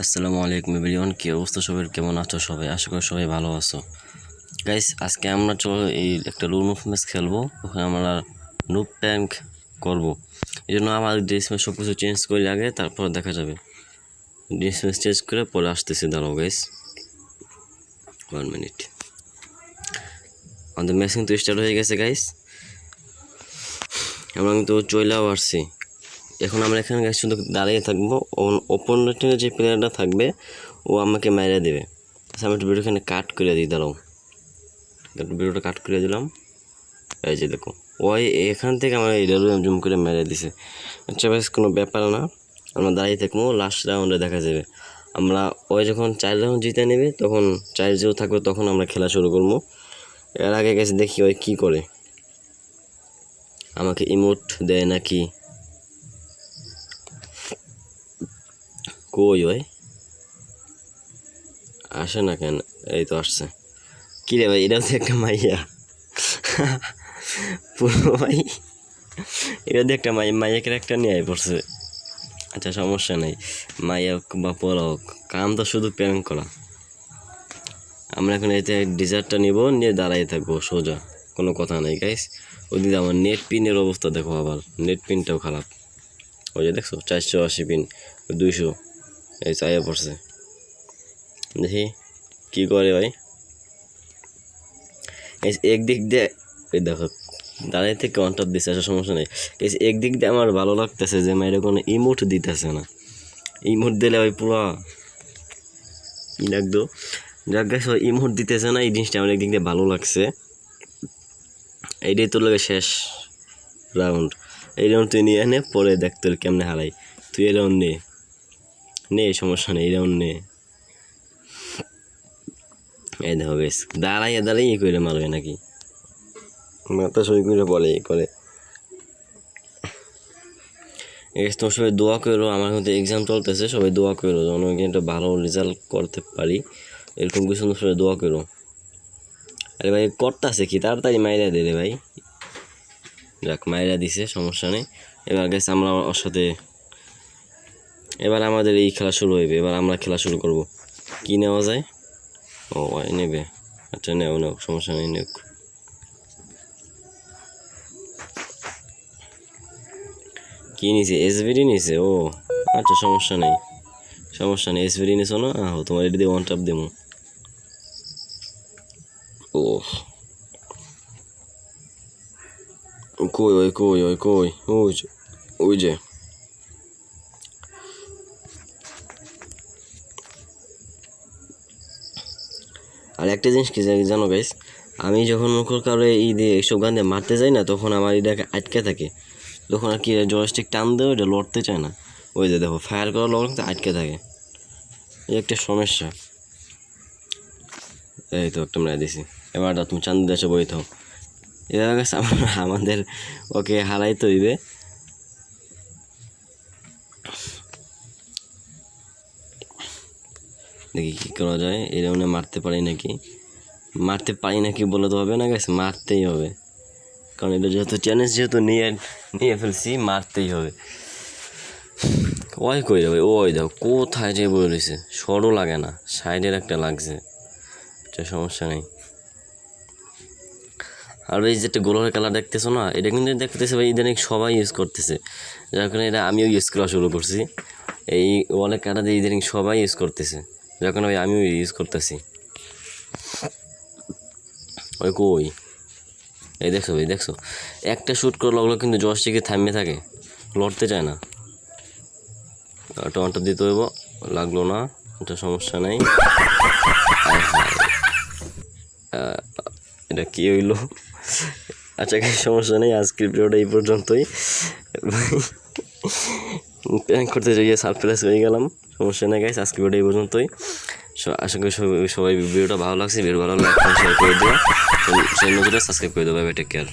আসসালামু আলাইকুম এভরিওয়ান, কি অবস্থা সবার, কেমন আছো সবাই? আশা করি সবাই ভালো আছো। গাইস, আজকে আমরা চলো এই একটা লুনুফ ম্যাচ খেলবো। ওখানে আমরা নুব প্যাঙ্ক করবো। এই জন্য আমাদের ড্রেস ম্যাচ সব কিছু চেঞ্জ করে আগে, তারপর দেখা যাবে। ড্রেস ম্যাচ চেঞ্জ করে পরে আসতেছি, দাঁড়াও গাইস 1 মিনিট। আমাদের ম্যাচ কিন্তু স্টার্ট হয়ে গেছে গাইস। আমরা কিন্তু চইলাও আসছি। এখন আমরা এখানে গাইস শুধু দাঁড়িয়ে থাকবো। অপোনেন্টের যে প্লেয়ারটা থাকবে ও আমাকে মেরে দেবে। আমি একটু ভিডিও এখানে কাট করে দিই, দাঁড়াও ভিডিওটা কাট করে দিলাম। এই যে দেখো, ওই এখান থেকে আমার এই জুম করে মেরে দিছে। আচ্ছা ভাই, কোনো ব্যাপার না, আমরা দাঁড়িয়ে থাকবো, লাস্ট রাউন্ডে দেখা যাবে। আমরা ওই যখন 4 রাউন্ড জিতে নেবে তখন 4-0 থাকবে, তখন আমরা খেলা শুরু করবো। এর আগে গেছে দেখি ওই কী করে, আমাকে ইমোট দেয় নাকি। কই ওই আসে না কেন? এই তো আসছে। কী রে ভাই, এটাও তো একটা মাইয়া পুরো ভাই, এটা দিয়ে একটা মাইয়া ক্যারেক্টার নিয়ে পড়ছে। আচ্ছা সমস্যা নেই, মাইয়া হোক বা পোলা হোক, কাম তো শুধু প্রেম করা। আমরা এখন এতে ডিজার্টটা নিব, নিয়ে দাঁড়াই থাকবো সোজা, কোনো কথা নেই গাইস। ওইদিকে আমার নেট পিনের অবস্থা দেখো, আবার নেট পিনটাও খারাপ। ওই যে দেখছো 480 পিন, 200 এই চাইয়া পড়ছে। দেখি কি করে ভাই। একদিক দিয়ে এই দেখো দাঁড়িয়ে থেকে অন টপ দিচ্ছে, সমস্যা নেই। একদিক দিয়ে আমার ভালো লাগতেছে যে মায়ের কোনো ইমোট দিতেছে না। ইমোট দিলে ওই পুরো ই লাগতো। যাক গেছে, ইমোট দিতেছে না, এই জিনিসটা আমার একদিক দিয়ে ভালো লাগছে। এইটাই তোর লাগে শেষ রাউন্ড। এই রাউন্ড তুই নিয়ে নে, পরে দেখ তোর কেমনে হারাই। তুই এই রাউন্ড নে সমস্যা নেই, এই রাউন্ড নে। এই দেখো বেশ, দাঁড়াই করে মারবে নাকি, মাথা সই করে বলে করে। তোমার সবাই দোয়া করো, আমার কিন্তু এক্সাম চলতেছে, সবাই দোয়া করো যেন একটা ভালো রেজাল্ট করতে পারি, এরকম কিছু সবাই দোয়া করো। আরে ভাই করতেছে কি, তাড়াতাড়ি মাইরা দে রে ভাই। যাক মাইরা দিছে, সমস্যা নেই। এবার গেছে আমরা ওর সাথে, এবার আমাদের এই খেলা শুরু হইবে। এবার আমরা খেলা শুরু করব। কি নেওয়া যায়? ও নেবে, আচ্ছা নেও সমস্যা নেই, নেও। কি নিছে? এসভিডি নিছে। ও আচ্ছা সমস্যা নেই, এসভিডি নিছো না? তোমার এটি দিয়ে ওয়ান টাপ দেবো। ও কই ওই যে আর একটা জিনিস কি জানো গাইস, আমি যখন কারো এই দিয়ে এইসব গান দিয়ে মারতে যাই না, তখন আমার এটাকে আটকে থাকে। তখন আর কি জয়স্টিক টান দেয়, ওইটা লড়তে চায় না। ওই যে দেখো ফায়ার করার লড়তে আটকে থাকে, এই একটা সমস্যা। এই তো একটা মেরে দিছি। এবার তুমি চান্দি দেশে বই থাও। এবার গেছে আমাদের ওকে হারাইতে হইবে। দেখি কী করা যায়। এরকম মারতে পারি নাকি বলে তো হবে না গেছে, মারতেই হবে, কারণ এটা যেহেতু চ্যালেঞ্জ, যেহেতু নিয়ে ফেলছি, মারতেই হবে। ওই কই যাবে? ওই দেখো কোথায় যে বই রয়েছে, সরও লাগে না, সাইডের একটা লাগছে, সমস্যা নেই। আর এই যেটা গোলার কালার দেখতেছো না, এটা কিন্তু দেখতেছে ভাই ইদানিং সবাই ইউজ করতেছে, যার কারণে এটা আমিও ইউজ করা শুরু করছি। এই ওয়ালের কালার দিয়ে ইদানিং সবাই ইউজ করতেছে, যার কারণে ভাই আমিও ইউজ করতেছি। ওই কই, এই দেখছো একটা শ্যুট করে লাগলো, কিন্তু জয়স্টিকে থামিয়ে থাকে, লড়তে চায় না। টমাটো দিতে হইব, লাগলো না, এটা সমস্যা নেই। এটা কি হইলো? আচ্ছা সমস্যা নেই, আজকের ভিডিওটা এই পর্যন্তই। প্র্যাঙ্ক করতে গিয়ে সারপ্রাইজ হয়ে গেলাম, সমস্যা নেই গাইস, আজকের ভিডিও এই পর্যন্তই। আশা করি সবাই ভিডিওটা ভালো লাগছে। ভিডিও ভালো লাগলে শেয়ার করে দিও, চ্যানেলটা সাবস্ক্রাইব করে দেবো। Bye bye, take care.